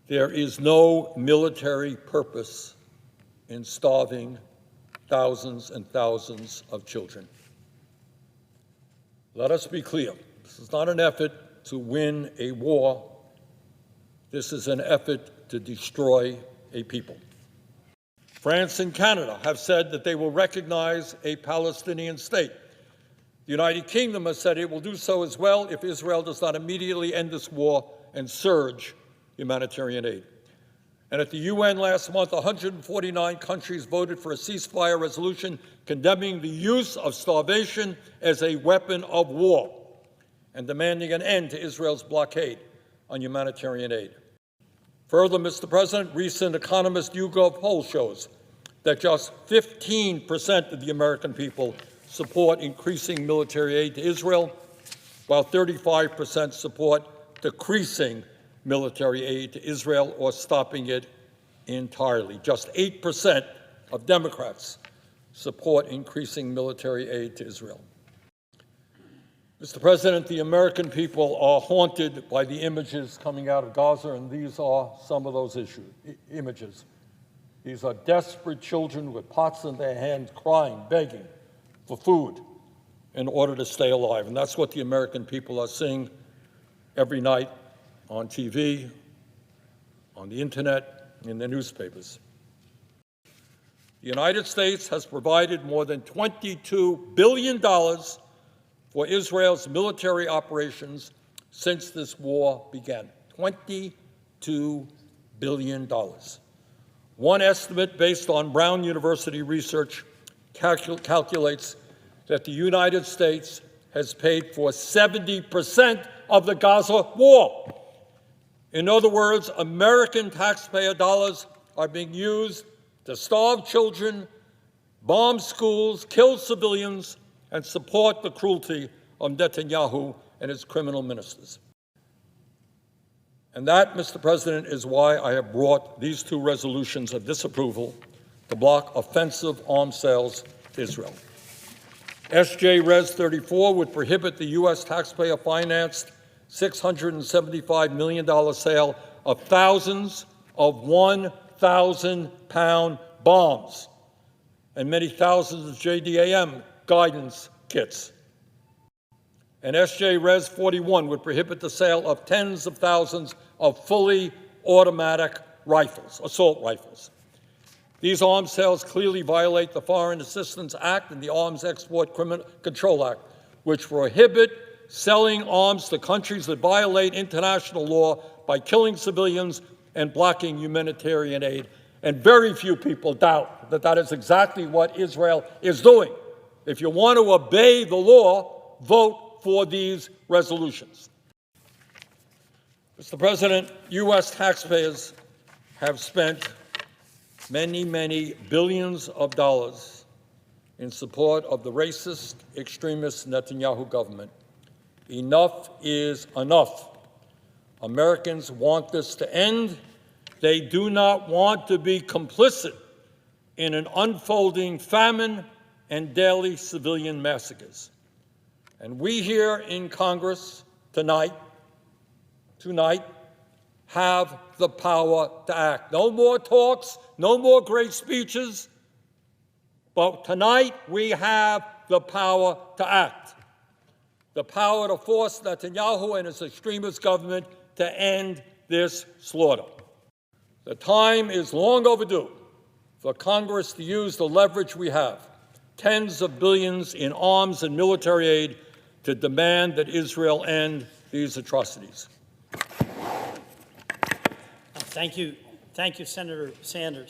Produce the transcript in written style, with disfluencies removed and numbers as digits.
There is no military purpose in starving thousands and thousands of children. Let us be clear. This is not an effort to win a war. This is an effort to destroy a people. France and Canada have said that they will recognize a Palestinian state. The United Kingdom has said it will do so as well if Israel does not immediately end this war and surge humanitarian aid. And at the UN last month, 149 countries voted for a ceasefire resolution condemning the use of starvation as a weapon of war and demanding an end to Israel's blockade on humanitarian aid. Further, Mr. President, recent Economist YouGov poll shows that just 15% of the American people support increasing military aid to Israel, while 35% support decreasing military aid to Israel or stopping it entirely. Just 8% of Democrats support increasing military aid to Israel. Mr. President, the American people are haunted by the images coming out of Gaza, and these are some of those images. These are desperate children with pots in their hands, crying, begging for food in order to stay alive. And that's what the American people are seeing every night on TV, on the internet, in the newspapers. The United States has provided more than $22 billion for Israel's military operations since this war began. $22 billion. One estimate based on Brown University research calculates that the United States has paid for 70% of the Gaza war. In other words, American taxpayer dollars are being used to starve children, bomb schools, kill civilians, and support the cruelty of Netanyahu and his criminal ministers. And that, Mr. President, is why I have brought these two resolutions of disapproval to block offensive arms sales to Israel. SJ Res 34 would prohibit the U.S. taxpayer-financed $675 million sale of thousands of 1,000-pound bombs and many thousands of JDAM guidance kits. And SJ Res 41 would prohibit the sale of tens of thousands of fully automatic rifles, assault rifles. These arms sales clearly violate the Foreign Assistance Act and the Arms Export Control Act, which prohibit selling arms to countries that violate international law by killing civilians and blocking humanitarian aid. And very few people doubt that that is exactly what Israel is doing. If you want to obey the law, vote for these resolutions. Mr. President, U.S. taxpayers have spent many, many billions of dollars in support of the racist, extremist Netanyahu government. Enough is enough. Americans want this to end. They do not want to be complicit in an unfolding famine and daily civilian massacres. And we here in Congress tonight have the power to act. No more talks, no more great speeches, but tonight we have the power to act. The power to force Netanyahu and his extremist government to end this slaughter. The time is long overdue for Congress to use the leverage we have, tens of billions in arms and military aid, to demand that Israel end these atrocities. Thank you, Senator Sanders.